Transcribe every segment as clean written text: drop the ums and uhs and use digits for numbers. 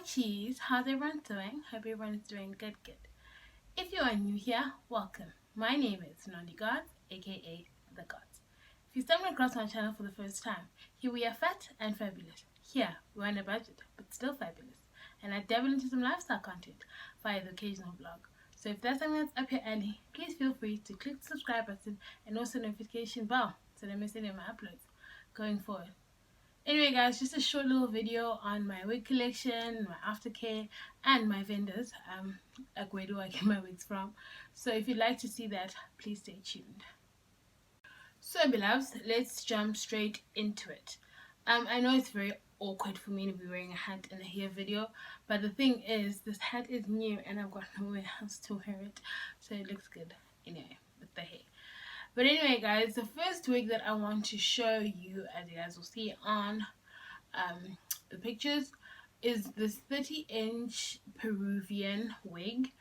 cheese, how's everyone doing? Hope everyone is doing good. If you are new here, welcome. My name is Nondie Gods, aka The Gods. If you stumbled across my channel for the first time, here we are fat and fabulous. Here, we're on a budget, but still fabulous. And I dabble into some lifestyle content via the occasional vlog. So if that's something that's up your alley, please feel free to click the subscribe button and also notification bell so don't miss any of my uploads going forward. Anyway guys, just a short little video on my wig collection, my aftercare, and my vendors, like where do I get my wigs from. So if you'd like to see that, please stay tuned. So beloveds, let's jump straight into it. I know it's very awkward for me to be wearing a hat in a hair video, but the thing is, this hat is new and I've got nowhere else to wear it, so it looks good anyway with the hair. But anyway guys, the first wig that I want to show you, as you guys will see on the pictures, is this 30-inch Peruvian wig.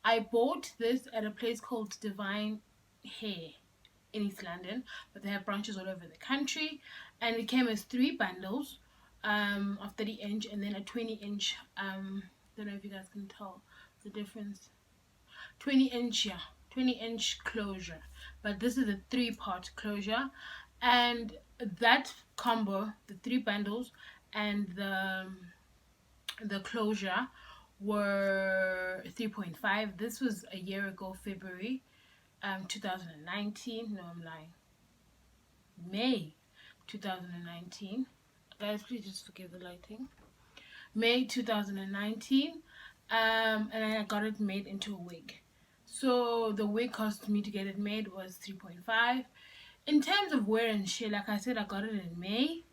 I bought this at a place called Divine Hair in East London, but they have branches all over the country, and it came as 3 bundles of 30-inch and then a 20-inch. Don't know if you guys can tell the difference. 20-inch, yeah, 20-inch closure, but this is a 3-part closure, and that combo, the 3 bundles and the closure, were 3.5. This was a year ago, February 2019. No, I'm lying, May 2019. Guys, please just forgive the lighting. May 2019. And I got it made into a wig. So the wig cost me to get it made was 3.5. In terms of wear and shear, like I said, I got it in May.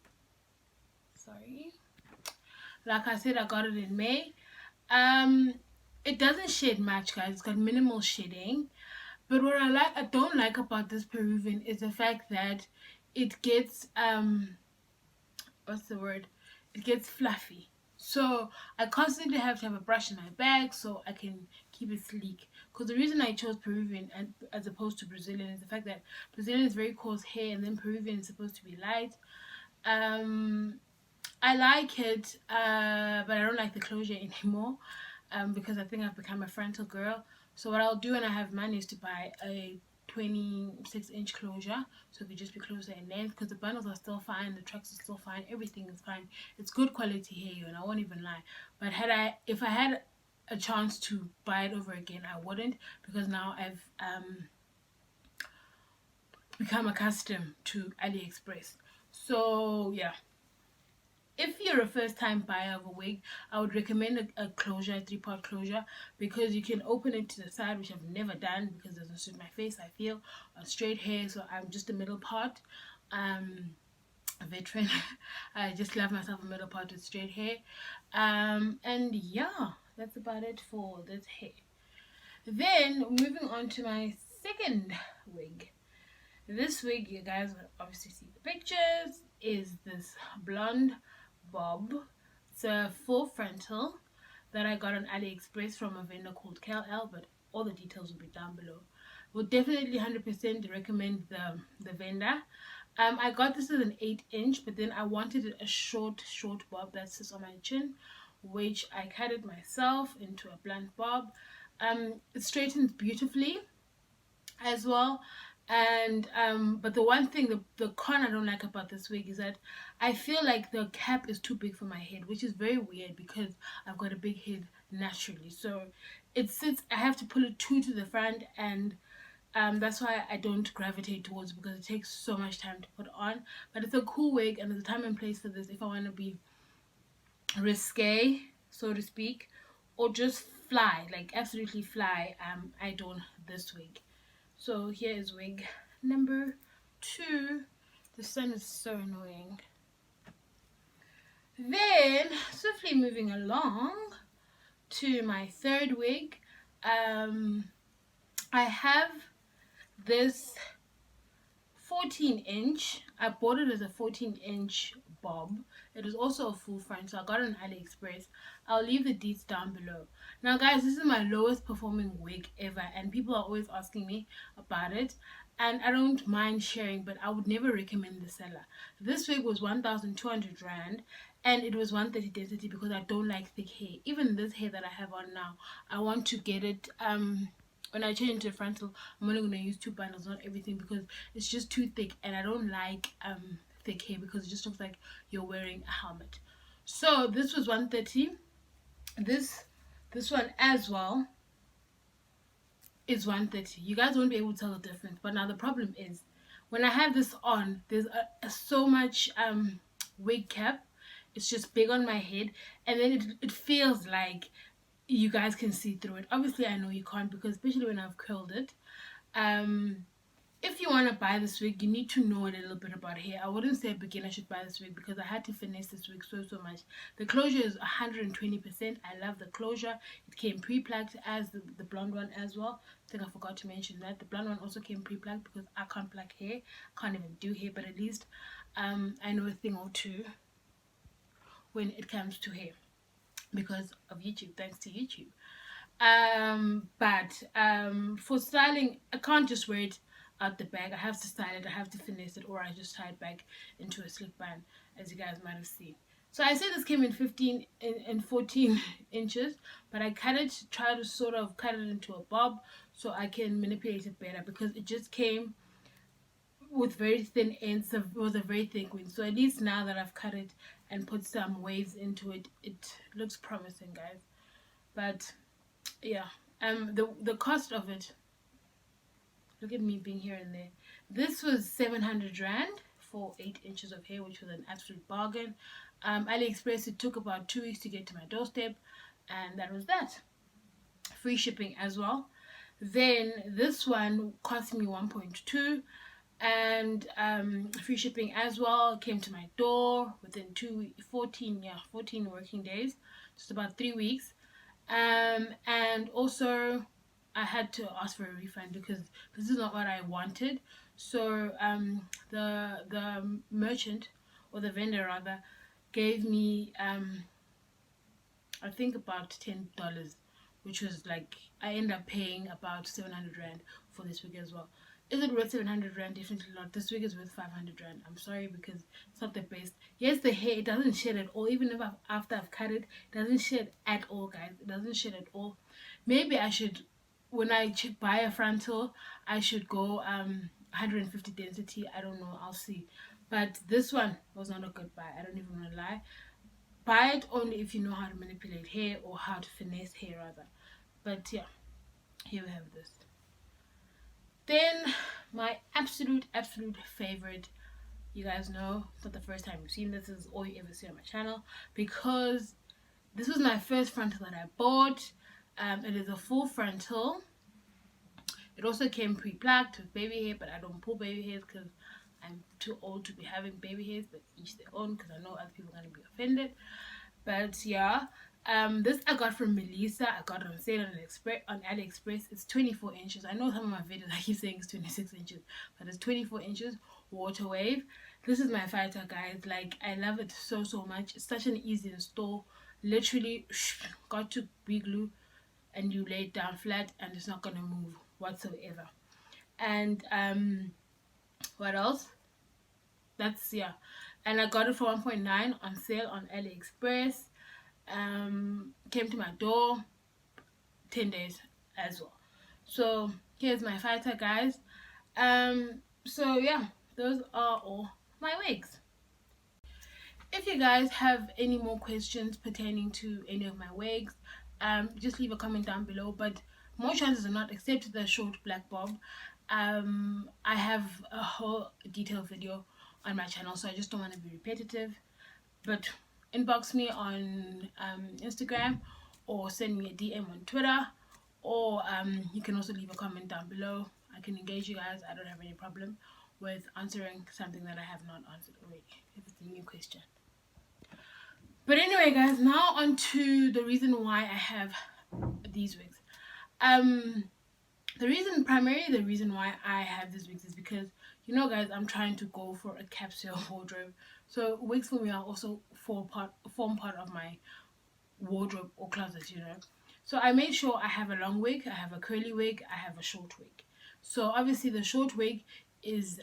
It doesn't shade much, guys. It's got minimal shading. But what I don't like about this Peruvian is the fact that it gets it gets fluffy. So I constantly have to have a brush in my bag so I can keep it sleek. Because the reason I chose Peruvian as opposed to Brazilian is the fact that Brazilian is very coarse hair and then Peruvian is supposed to be light. I like it, but I don't like the closure anymore because I think I've become a frontal girl. So what I'll do when I have money is to buy a 26-inch closure, so it could just be closer in length, because the bundles are still fine, the trucks are still fine, everything is fine. It's good quality hair, and I won't even lie. But if I had a chance to buy it over again, I wouldn't, because now I've become accustomed to AliExpress. So yeah, if you're a first-time buyer of a wig, I would recommend a closure, a 3-part closure, because you can open it to the side, which I've never done because it doesn't suit my face, I feel, on straight hair. So I'm just a middle part, a veteran. I just love myself a middle part with straight hair. And yeah, that's about it for this hair. Then moving on to my second wig. This wig, you guys will obviously see the pictures, is this blonde bob. It's a full frontal that I got on AliExpress from a vendor called KL, but all the details will be down below. Would definitely 100% recommend the vendor. I got this as an 8-inch, but then I wanted a short bob that sits on my chin, which I cut it myself into a blunt bob. It straightens beautifully as well. And but the one thing, the con I don't like about this wig is that I feel like the cap is too big for my head, which is very weird because I've got a big head naturally. So it sits, I have to pull it too to the front, and that's why I don't gravitate towards it, because it takes so much time to put on. But it's a cool wig, and there's a time and place for this if I want to be risque, so to speak, or just fly, like absolutely fly. I don't this wig. So here is wig number 2. The sun is so annoying. Then swiftly moving along to my third wig. I have this 14-inch. I bought it as a 14-inch bob. It is also a full front, so I got it on AliExpress. I'll leave the deets down below. Now guys, this is my lowest performing wig ever, and people are always asking me about it, and I don't mind sharing, but I would never recommend the seller. This wig was 1,200 rand, and it was 130 density because I don't like thick hair. Even this hair that I have on now, I want to get it when I change into a frontal, I'm only going to use 2 bundles, not everything, because it's just too thick, and I don't like thick hair because it just looks like you're wearing a helmet. So this was 130. This one as well is 130. You guys won't be able to tell the difference, but now the problem is when I have this on, there's so much wig cap. It's just big on my head, and then it feels like you guys can see through it. Obviously I know you can't, because especially when I've curled it. If you want to buy this wig, you need to know a little bit about hair. I wouldn't say a beginner should buy this wig because I had to finesse this wig so much. The closure is 120%. I love the closure. It came pre-plucked as the blonde one as well. I think I forgot to mention that. The blonde one also came pre-plucked because I can't pluck hair. Can't even do hair, but at least I know a thing or two when it comes to hair because of YouTube, thanks to YouTube. But for styling, I can't just wear it out the bag. I have to style it, I have to finesse it, or I just tie it back into a slick band, as you guys might have seen. So I said this came in 15 and 14 inches, but I cut it, try to sort of cut it into a bob so I can manipulate it better, because it just came with very thin ends. It was a very thick wing. So at least now that I've cut it and put some waves into it, it looks promising, guys. But yeah, the cost of it, look at me being here and there, this was 700 rand for 8 inches of hair, which was an absolute bargain. AliExpress, it took about 2 weeks to get to my doorstep, and that was that. Free shipping as well. Then this one cost me 1.2, and free shipping as well. Came to my door within 14 working days, just about 3 weeks. And also I had to ask for a refund because this is not what I wanted. So the merchant, or the vendor rather, gave me I think about $10, which was like, I ended up paying about 700 rand for this wig as well. Is it worth 700 rand? Definitely not. This wig is worth 500 rand. I'm sorry, because it's not the best. Yes, the hair, it doesn't shed at all. Even if after I've cut it, it doesn't shed at all, guys. It doesn't shed at all. Maybe I should, when I buy a frontal, I should go 150 density. I don't know. I'll see. But this one was not a good buy. I don't even want to lie. Buy it only if you know how to manipulate hair, or how to finesse hair rather. But yeah, here we have this. Then my absolute favorite, you guys know it's not the first time you've seen this, this is all you ever see on my channel, because this was my first frontal that I bought. It is a full frontal. It also came pre-plucked with baby hair, but I don't pull baby hairs because I'm too old to be having baby hairs, but each their own, because I know other people are going to be offended. But yeah, this I got from Melissa. I got it on sale on AliExpress. It's 24 inches. I know some of my videos I keep saying it's 26 inches, but it's 24 inches water wave. This is my fighter, guys. Like, I love it so much. It's such an easy install. Literally got to be glue and you lay it down flat and it's not gonna move whatsoever. And what else? That's, yeah, and I got it for 1.9 on sale on AliExpress. Came to my door 10 days as well. So here's my fighter, guys. So yeah, those are all my wigs. If you guys have any more questions pertaining to any of my wigs, just leave a comment down below. But more chances are not, except the short black bob. I have a whole detailed video on my channel, so I just don't want to be repetitive. But inbox me on Instagram, or send me a DM on Twitter, or you can also leave a comment down below. I can engage you guys. I don't have any problem with answering something that I have not answered already, if it's a new question. But anyway, guys, now on to the reason why I have these wigs. Primarily the reason why I have these wigs is because, you know, guys, I'm trying to go for a capsule wardrobe. So wigs for me are also form part of my wardrobe or closet, you know. So I made sure I have a long wig, I have a curly wig, I have a short wig. So obviously the short wig is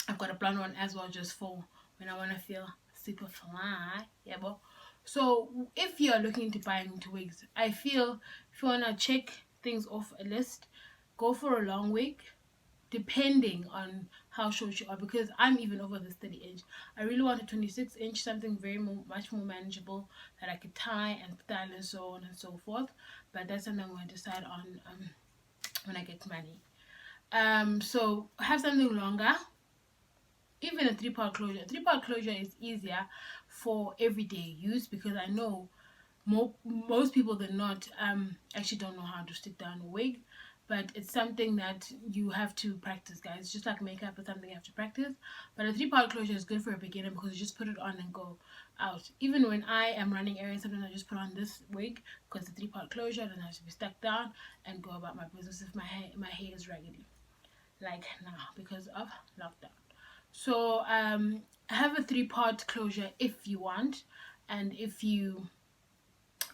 I've got a blonde one as well, just for when I want to feel super fly. Yeah, but so if you're looking to buy into wigs, I feel if you wanna check things off a list, go for a long wig, depending on how short you are, because I'm even over this 30-inch. I really want a 26-inch, something much more manageable that I could tie and style and so on and so forth. But that's something I'm going to decide on when I get money. So have something longer. Even a 3-part closure. A 3-part closure is easier for everyday use, because I know most people than not actually don't know how to stick down a wig, but it's something that you have to practice, guys. Just like makeup, it's something you have to practice. But a 3-part closure is good for a beginner because you just put it on and go out. Even when I am running errands, sometimes I just put on this wig because it's a 3-part closure, then I have to be stuck down and go about my business if my hair is raggedy, like now because of lockdown. So have a 3-part closure if you want, and if you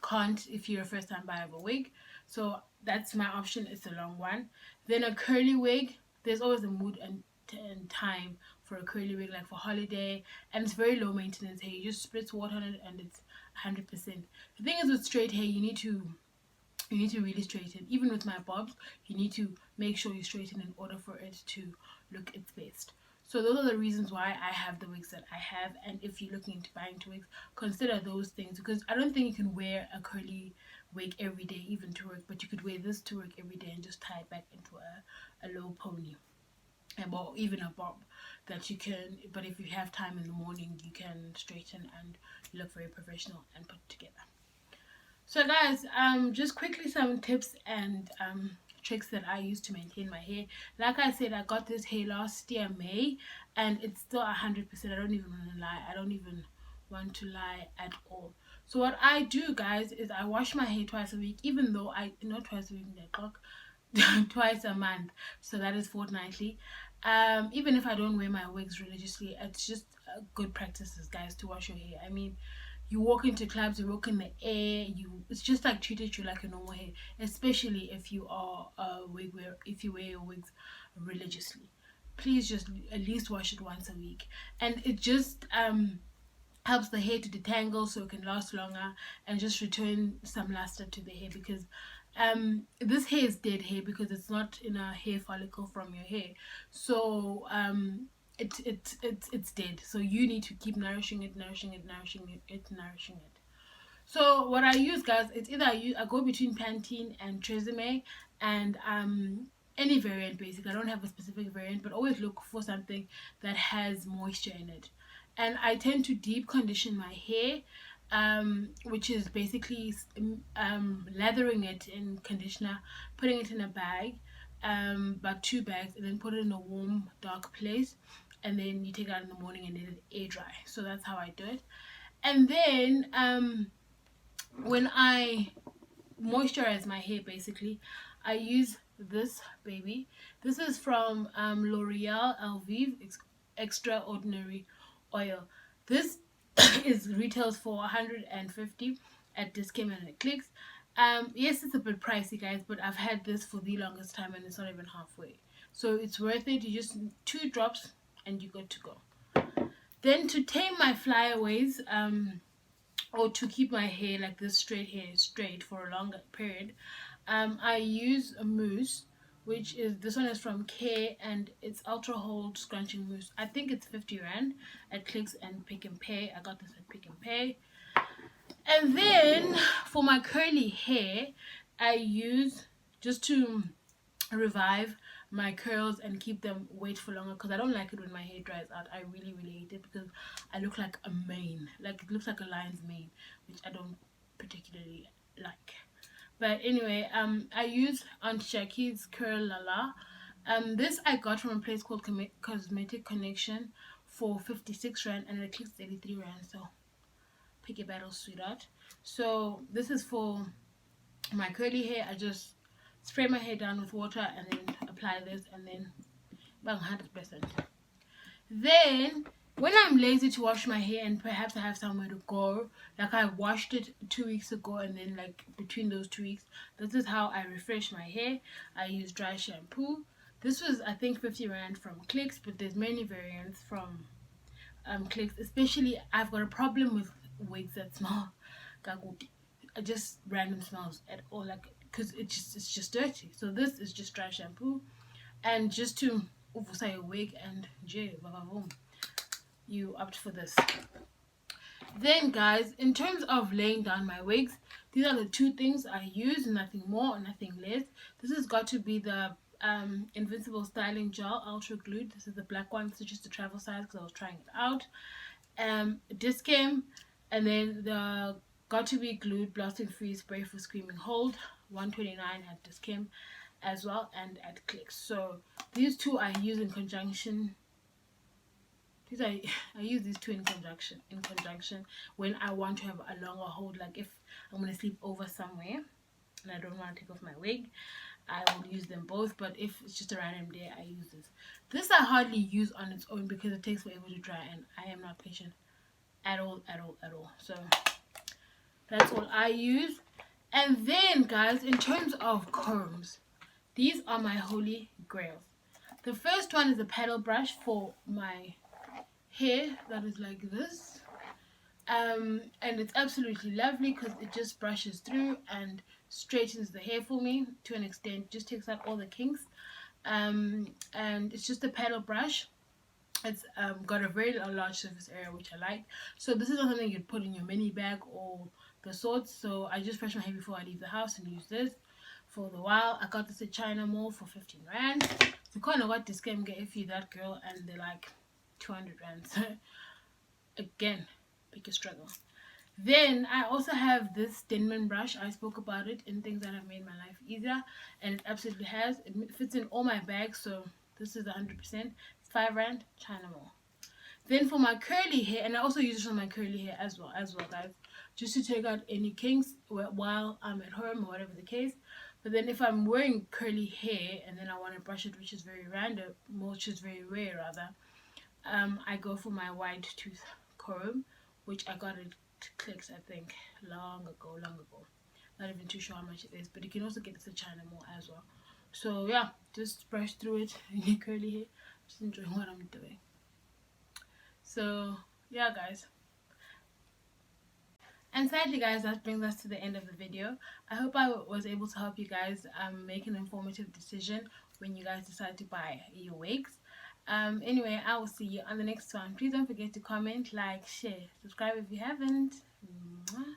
can't, if you're a first time buyer of a wig, so that's my option. It's a long one. Then a curly wig, there's always a mood and time for a curly wig, like for holiday, and it's very low maintenance hair. You just spritz water on it and it's 100%. The thing is, with straight hair, you need to really straighten. Even with my bobs, you need to make sure you straighten in order for it to look its best. So those are the reasons why I have the wigs that I have. And if you're looking into buying wigs, consider those things, because I don't think you can wear a curly wig every day, even to work, but you could wear this to work every day and just tie it back into a low pony, or even a bob that you can. But if you have time in the morning, you can straighten and look very professional and put together. So guys, just quickly some tips and tricks that I use to maintain my hair. Like I said, I got this hair last year May, and it's still 100%. I don't even want to lie. I don't even want to lie at all. So what I do, guys, is I wash my hair twice a week, even though not twice a week, the clock, twice a month. So that is fortnightly. Even if I don't wear my wigs religiously, it's just good practices, guys, to wash your hair. I mean, you walk into clubs, you walk in the air, it's just like treated you like a normal hair, especially if you are a wig wearer, if you wear your wigs religiously. Please just at least wash it once a week, and it just helps the hair to detangle so it can last longer and just return some luster to the hair, because this hair is dead hair because it's not in a hair follicle from your hair. So it's dead, so you need to keep nourishing it. So what I use, guys, it's either I go between Pantene and Tresemme, and any variant. Basically, I don't have a specific variant, but always look for something that has moisture in it. And I tend to deep condition my hair, which is basically lathering it in conditioner, putting it in a bag, about 2 bags, and then put it in a warm dark place, and then you take it out in the morning and let it air dry. So that's how I do it. And then when I moisturize my hair, basically I use this baby. This is from L'Oreal Elvive Extraordinary Oil. This is retails for 150 at Discount and at Clicks. Yes, it's a bit pricey, guys, but I've had this for the longest time and it's not even halfway, so it's worth it. You just 2 drops and you're good to go. Then to tame my flyaways, or to keep my hair like this straight for a longer period, I use a mousse, which is, this one is from Care, and it's ultra hold scrunching mousse. I think it's 50 rand at Clicks and Pick and Pay. I got this at Pick and Pay. And then for my curly hair, I use, just to revive my curls and keep them wet for longer, because I don't like it when my hair dries out. I really hate it because I look like a mane, like it looks like a lion's mane, which I don't particularly like. But anyway, I use Aunt Jackie's Curl Lala. This I got from a place called Cosmetic Connection for 56 rand, and it clicks 83 rand, so pick your battle, sweetheart. So this is for my curly hair. I just spray my hair down with water and then apply this, and then bang, 100%. Then when I'm lazy to wash my hair and perhaps I have somewhere to go, like I washed it 2 weeks ago, and then like between those 2 weeks, this is how I refresh my hair. I use dry shampoo. This was, I think, 50 rand from Clicks, but there's many variants from clicks. Especially, I've got a problem with wigs that smell kakuti. Just random smells at all, like, because it's just dirty. So this is just dry shampoo, and just to uvusa your wig, and you opt for this. Then guys, in terms of laying down my wigs, these are the two things I use, nothing more, nothing less. This has got to be the Invincible Styling Gel Ultra Glued. This is the black one. This is just the travel size because I was trying it out. Discam, and then the Got to Be Glued Blasting Free Spray for Screaming Hold, 129 at Discam as well, and at Clicks. So these two I use in conjunction. I use these two in conjunction when I want to have a longer hold. Like if I'm going to sleep over somewhere and I don't want to take off my wig, I will use them both. But if it's just a random day, I use this I hardly use on its own because it takes forever to dry, and I am not patient at all. So that's all I use. And then guys, in terms of combs, these are my holy grails. The first one is a paddle brush for my hair that is like this, and it's absolutely lovely because it just brushes through and straightens the hair for me to an extent, just takes out all the kinks, and it's just a paddle brush. It's got a very large surface area, which I like. So this is not something you'd put in your mini bag or the sorts. So I just brush my hair before I leave the house and use this for the while. I got this at China Mall for 15 rand. So kind of got this game get if you that girl, and they're like 200 rand. So again, pick a struggle. Then I also have this Denman brush. I spoke about it in things that have made my life easier, and it absolutely has. It fits in all my bags, so this is 100%. It's 5 rand, China Mall. Then for my curly hair, and I also use this on my curly hair as well guys, just to take out any kinks while I'm at home or whatever the case. But then if I'm wearing curly hair and then I want to brush it, which is very random, which is very rare rather, I go for my wide tooth comb, which I got at Clicks, I think, long ago. Not even too sure how much it is, but you can also get this at China Mall as well. So yeah, just brush through it in your curly hair. Just enjoying what I'm doing. So yeah guys, and sadly guys, that brings us to the end of the video. I hope I was able to help you guys make an informative decision when you guys decide to buy your wigs. Anyway, I will see you on the next one. Please don't forget to comment, like, share, subscribe if you haven't. Mwah.